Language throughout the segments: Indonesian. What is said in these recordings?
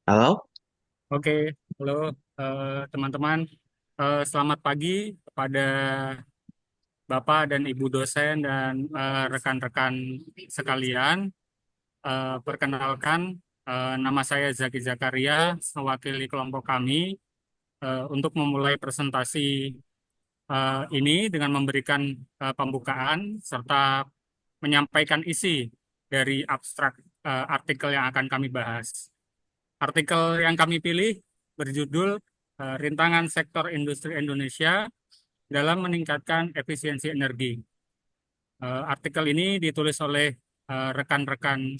Halo? Oke, halo teman-teman. Selamat pagi kepada Bapak dan Ibu dosen dan rekan-rekan sekalian. Perkenalkan, nama saya Zaki Zakaria, mewakili kelompok kami untuk memulai presentasi ini dengan memberikan pembukaan serta menyampaikan isi dari abstrak artikel yang akan kami bahas. Artikel yang kami pilih berjudul Rintangan Sektor Industri Indonesia dalam Meningkatkan Efisiensi Energi. Artikel ini ditulis oleh rekan-rekan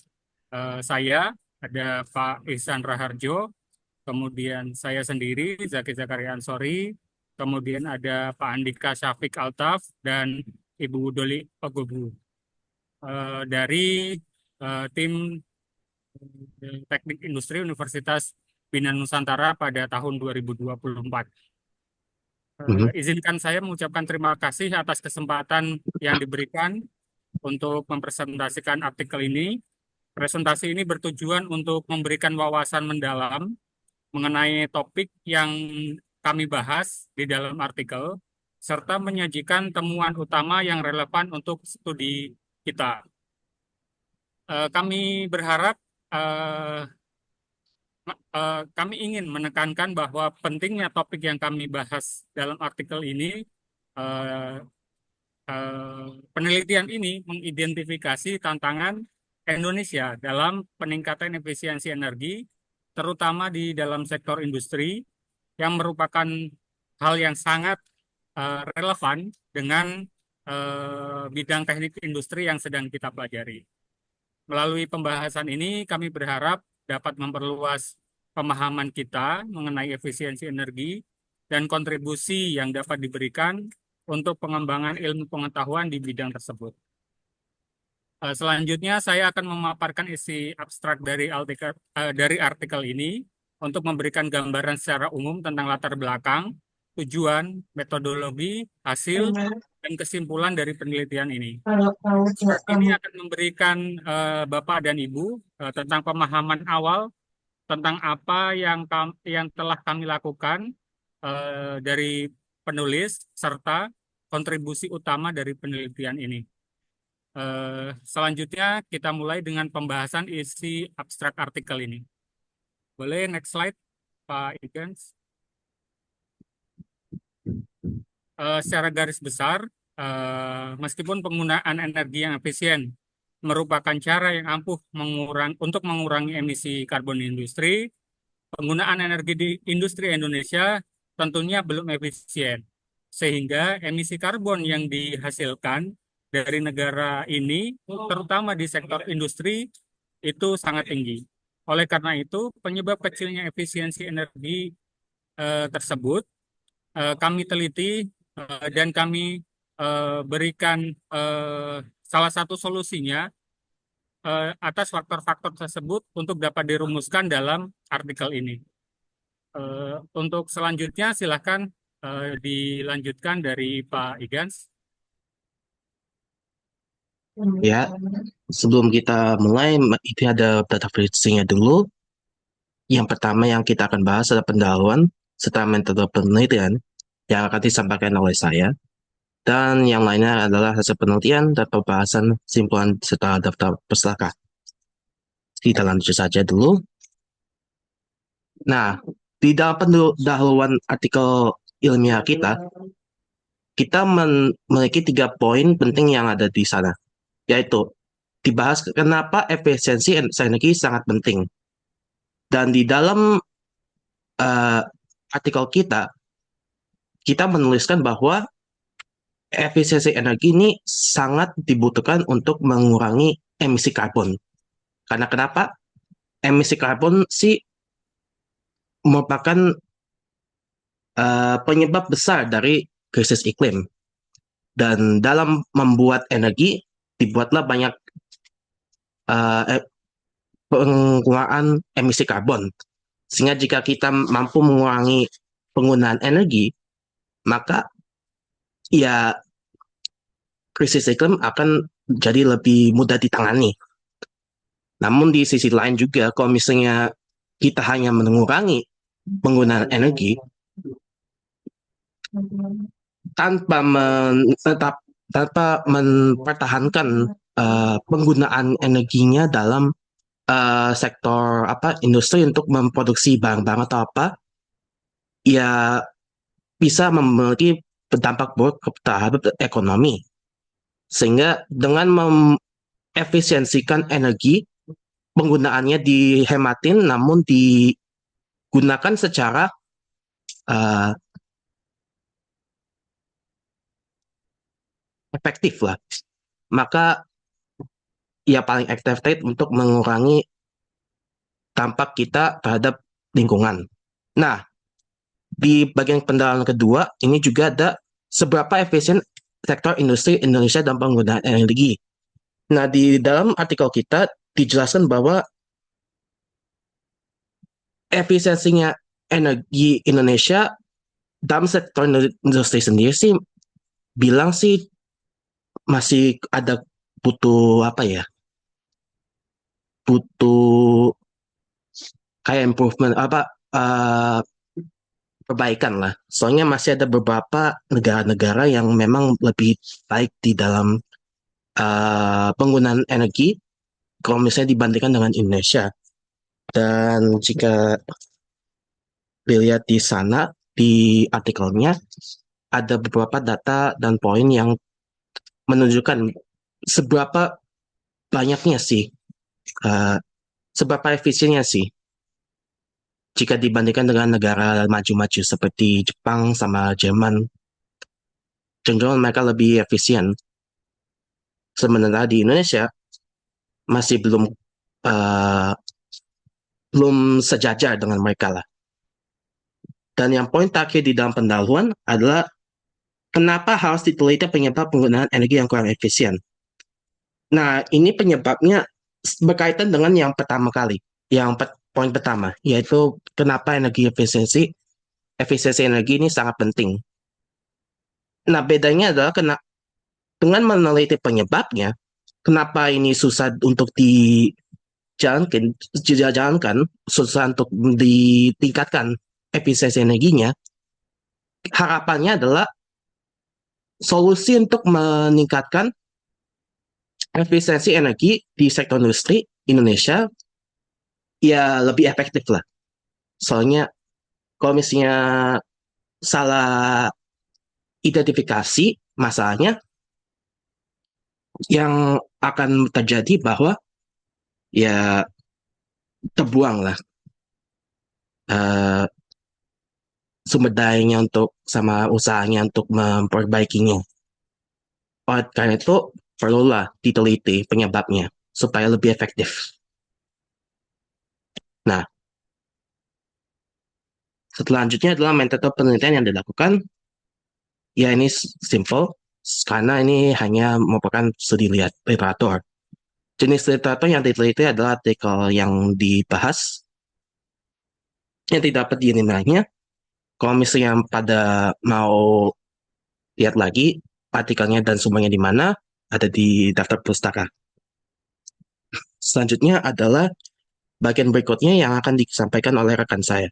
saya, ada Pak Ihsan Raharjo, kemudian saya sendiri, Zaki Zakaria Ansori, kemudian ada Pak Andika Syafiq Altaf, dan Ibu Doli Ogobu dari tim Teknik Industri Universitas Bina Nusantara pada tahun 2024. Mhm. Izinkan saya mengucapkan terima kasih atas kesempatan yang diberikan untuk mempresentasikan artikel ini. Presentasi ini bertujuan untuk memberikan wawasan mendalam mengenai topik yang kami bahas di dalam artikel, serta menyajikan temuan utama yang relevan untuk studi kita. Kami berharap kami ingin menekankan bahwa pentingnya topik yang kami bahas dalam artikel ini, eh, penelitian ini mengidentifikasi tantangan Indonesia dalam peningkatan efisiensi energi, terutama di dalam sektor industri, yang merupakan hal yang sangat relevan dengan bidang teknik industri yang sedang kita pelajari. Melalui pembahasan ini, kami berharap dapat memperluas pemahaman kita mengenai efisiensi energi dan kontribusi yang dapat diberikan untuk pengembangan ilmu pengetahuan di bidang tersebut. Selanjutnya, saya akan memaparkan isi abstrak dari artikel ini untuk memberikan gambaran secara umum tentang latar belakang, tujuan, metodologi, hasil, dan kesimpulan dari penelitian ini. Ini akan memberikan Bapak dan Ibu tentang pemahaman awal tentang apa yang telah kami lakukan dari penulis serta kontribusi utama dari penelitian ini. Selanjutnya kita mulai dengan pembahasan isi abstrak artikel ini. Boleh next slide, Pak Igans. Secara garis besar, meskipun penggunaan energi yang efisien merupakan cara yang ampuh untuk mengurangi emisi karbon industri, penggunaan energi di industri Indonesia tentunya belum efisien, sehingga emisi karbon yang dihasilkan dari negara ini, terutama di sektor industri, itu sangat tinggi. Oleh karena itu, penyebab kecilnya efisiensi energi tersebut kami teliti dan kami berikan salah satu solusinya atas faktor-faktor tersebut untuk dapat dirumuskan dalam artikel ini. Untuk selanjutnya silahkan dilanjutkan dari Pak Igans. Ya, sebelum kita mulai, itu ada data briefingnya dulu. Yang pertama yang kita akan bahas adalah pendahuluan serta metode penelitian yang akan disampaikan oleh saya. Dan yang lainnya adalah hasil penelitian dan pembahasan simpulan serta daftar pustaka. Kita lanjut saja dulu. Nah, di dalam pendahuluan artikel ilmiah kita, kita memiliki 3 poin penting yang ada di sana, yaitu dibahas kenapa efisiensi energi sangat penting. Dan di dalam uh, artikel kita menuliskan bahwa efisiensi energi ini sangat dibutuhkan untuk mengurangi emisi karbon. Karena kenapa? Emisi karbon sih merupakan penyebab besar dari krisis iklim. Dan dalam membuat energi, dibuatlah banyak uh, pengurangan emisi karbon. Sehingga jika kita mampu mengurangi penggunaan energi, maka ya krisis iklim akan jadi lebih mudah ditangani. Namun di sisi lain juga, kalau misalnya kita hanya mengurangi penggunaan energi tanpa tanpa mempertahankan penggunaan energinya dalam sektor apa industri untuk memproduksi barang-barang atau apa, ya bisa memiliki berdampak buruk terhadap ekonomi. Sehingga dengan mengefisiensikan energi, penggunaannya dihematin namun digunakan secara uh, efektif lah. Maka ya paling efektif untuk mengurangi dampak kita terhadap lingkungan. Nah, di bagian pendalaman kedua, ini juga ada seberapa efisien sektor industri Indonesia dalam penggunaan energi. Nah, di dalam artikel kita dijelaskan bahwa efisiensinya energi Indonesia dalam sektor industri sendiri sih bilang sih masih ada butuh apa ya? Butuh kayak improvement apa uh, perbaikan lah. Soalnya masih ada beberapa negara-negara yang memang lebih baik di dalam penggunaan energi kalau misalnya dibandingkan dengan Indonesia. Dan jika dilihat di sana di artikelnya ada beberapa data dan poin yang menunjukkan seberapa banyaknya sih, uh, seberapa efisiennya sih jika dibandingkan dengan negara maju-maju seperti Jepang sama Jerman, cenderung mereka lebih efisien. Sementara di Indonesia masih uh, belum sejajar dengan mereka lah. Dan yang poin terakhir di dalam pendahuluan adalah kenapa harus diteliti penyebab penggunaan energi yang kurang efisien. Nah, ini penyebabnya berkaitan dengan yang pertama kali, poin pertama, yaitu kenapa efisiensi energi ini sangat penting. Nah, bedanya adalah dengan meneliti penyebabnya, kenapa ini susah untuk dijalankan, susah untuk ditingkatkan efisiensi energinya, harapannya adalah solusi untuk meningkatkan efisiensi energi di sektor industri Indonesia ya lebih efektif lah. Soalnya kalau misalnya salah identifikasi masalahnya, yang akan terjadi bahwa ya terbuang lah uh, sumber dayanya untuk sama usahanya untuk memperbaikinya. Oleh karena itu perlulah diteliti penyebabnya supaya lebih efektif. Nah, selanjutnya adalah metode penelitian yang dilakukan. Ya ini simple karena ini hanya merupakan studi literatur. Jenis literatur yang diteliti adalah artikel yang dibahas yang tidak dapat dinilainya. Kalau misalnya pada mau lihat lagi artikelnya dan sumbernya di mana, ada di daftar pustaka. Selanjutnya adalah bagian berikutnya yang akan disampaikan oleh rekan saya.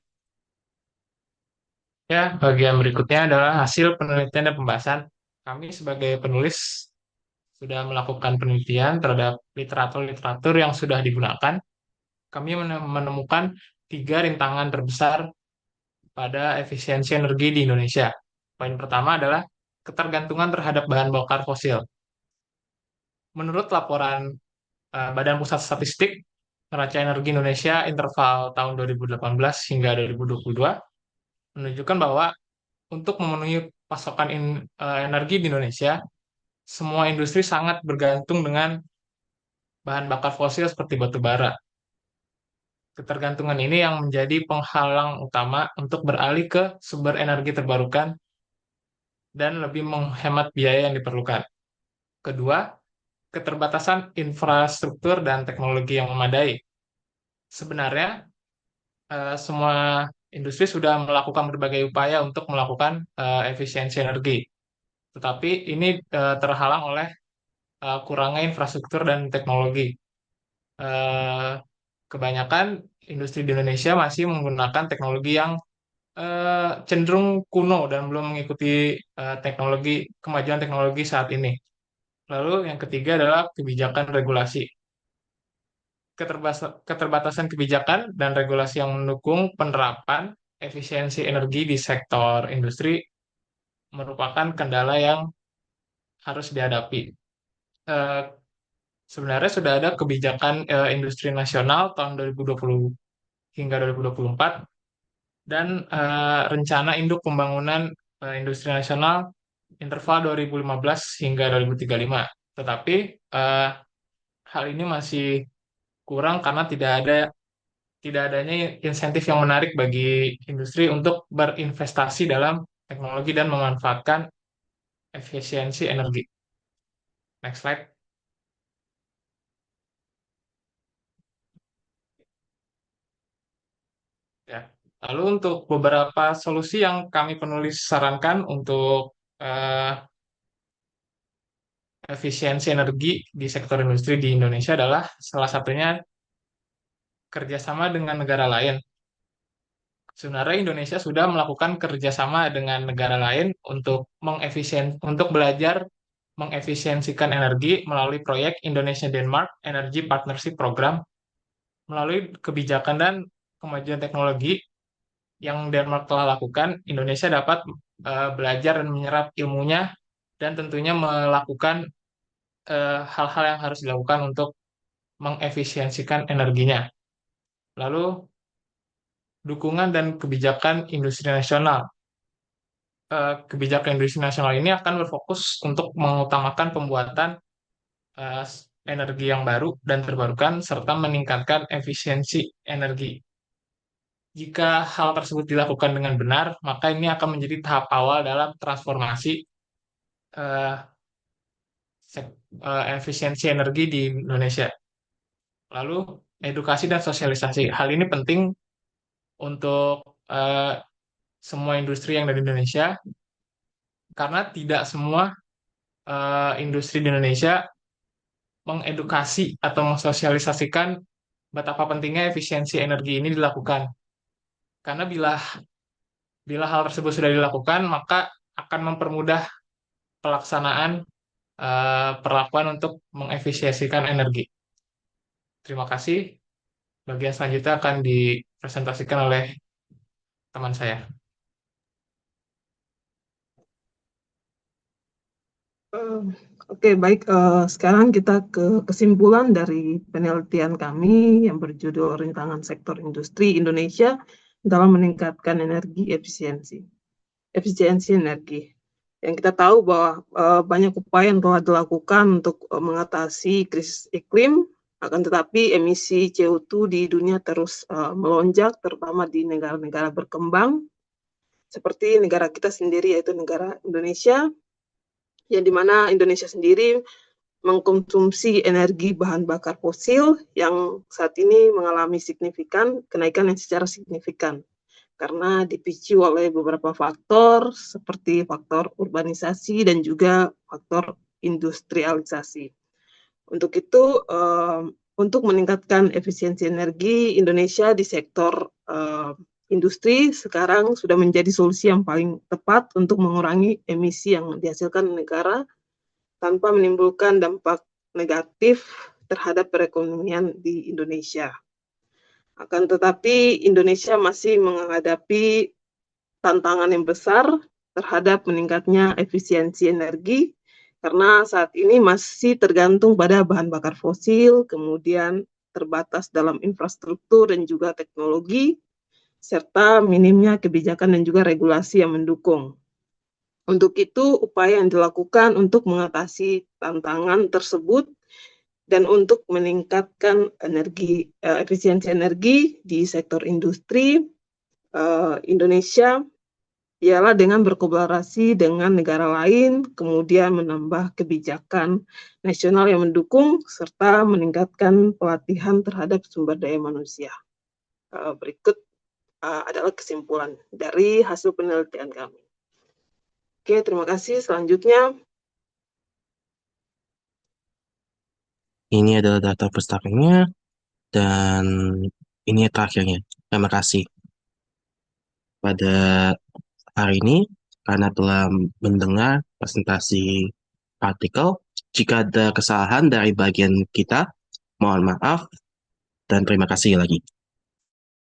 Ya, bagian berikutnya adalah hasil penelitian dan pembahasan. Kami sebagai penulis sudah melakukan penelitian terhadap literatur-literatur yang sudah digunakan. Kami menemukan tiga rintangan terbesar pada efisiensi energi di Indonesia. Poin pertama adalah ketergantungan terhadap bahan bakar fosil. Menurut laporan Badan Pusat Statistik, neraca energi Indonesia interval tahun 2018 hingga 2022 menunjukkan bahwa untuk memenuhi pasokan energi di Indonesia, semua industri sangat bergantung dengan bahan bakar fosil seperti batu bara. Ketergantungan ini yang menjadi penghalang utama untuk beralih ke sumber energi terbarukan dan lebih menghemat biaya yang diperlukan. Kedua, keterbatasan infrastruktur dan teknologi yang memadai. Sebenarnya, semua industri sudah melakukan berbagai upaya untuk melakukan efisiensi energi, tetapi ini terhalang oleh kurangnya infrastruktur dan teknologi. Eh, kebanyakan industri di Indonesia masih menggunakan teknologi yang cenderung kuno dan belum mengikuti kemajuan teknologi saat ini. Lalu yang ketiga adalah kebijakan regulasi. Keterbatasan kebijakan dan regulasi yang mendukung penerapan efisiensi energi di sektor industri merupakan kendala yang harus dihadapi. Eh, Sebenarnya sudah ada kebijakan industri nasional tahun 2020 hingga 2024 dan rencana induk pembangunan industri nasional interval 2015 hingga 2035. Tetapi eh, hal ini masih kurang karena tidak adanya insentif yang menarik bagi industri untuk berinvestasi dalam teknologi dan memanfaatkan efisiensi energi. Next slide. Ya. Lalu untuk beberapa solusi yang kami penulis sarankan untuk eh, efisiensi energi di sektor industri di Indonesia adalah salah satunya kerjasama dengan negara lain. Sebenarnya Indonesia sudah melakukan kerjasama dengan negara lain untuk belajar mengefisiensikan energi melalui proyek Indonesia Denmark Energy Partnership Program. Melalui kebijakan dan kemajuan teknologi yang Denmark telah lakukan, Indonesia dapat belajar dan menyerap ilmunya dan tentunya melakukan hal-hal yang harus dilakukan untuk mengefisiensikan energinya. Lalu dukungan dan kebijakan industri nasional. Kebijakan industri nasional ini akan berfokus untuk mengutamakan pembuatan eh, energi yang baru dan terbarukan serta meningkatkan efisiensi energi. Jika hal tersebut dilakukan dengan benar, maka ini akan menjadi tahap awal dalam transformasi eh, efisiensi energi di Indonesia. Lalu edukasi dan sosialisasi. Hal ini penting untuk semua industri yang ada di Indonesia karena tidak semua industri di Indonesia mengedukasi atau mensosialisasikan betapa pentingnya efisiensi energi ini dilakukan. Karena bila hal tersebut sudah dilakukan, maka akan mempermudah pelaksanaan perlakuan untuk mengefisiensikan energi. Terima kasih. Bagian selanjutnya akan dipresentasikan oleh teman saya. Eh, Oke, baik. Sekarang kita ke kesimpulan dari penelitian kami yang berjudul Rintangan Sektor Industri Indonesia dalam Meningkatkan Efisiensi Energi. Yang kita tahu bahwa banyak upaya yang telah dilakukan untuk mengatasi krisis iklim, akan tetapi emisi CO2 di dunia terus melonjak, terutama di negara-negara berkembang, seperti negara kita sendiri, yaitu negara Indonesia, yang dimana Indonesia sendiri mengkonsumsi energi bahan bakar fosil yang saat ini mengalami kenaikan yang secara signifikan karena dipicu oleh beberapa faktor seperti faktor urbanisasi dan juga faktor industrialisasi. Untuk itu, untuk meningkatkan efisiensi energi, Indonesia di sektor industri sekarang sudah menjadi solusi yang paling tepat untuk mengurangi emisi yang dihasilkan negara tanpa menimbulkan dampak negatif terhadap perekonomian di Indonesia. Akan tetapi Indonesia masih menghadapi tantangan yang besar terhadap meningkatnya efisiensi energi karena saat ini masih tergantung pada bahan bakar fosil, kemudian terbatas dalam infrastruktur dan juga teknologi, serta minimnya kebijakan dan juga regulasi yang mendukung. Untuk itu, upaya yang dilakukan untuk mengatasi tantangan tersebut dan untuk meningkatkan efisiensi energi di sektor industri Indonesia ialah dengan berkolaborasi dengan negara lain, kemudian menambah kebijakan nasional yang mendukung, serta meningkatkan pelatihan terhadap sumber daya manusia. Berikut adalah kesimpulan dari hasil penelitian kami. Oke, terima kasih. Selanjutnya, Ini adalah data pustakanya. Dan ini terakhirnya. Terima kasih pada hari ini karena telah mendengar presentasi artikel. Jika ada kesalahan dari bagian kita, mohon maaf dan terima kasih lagi.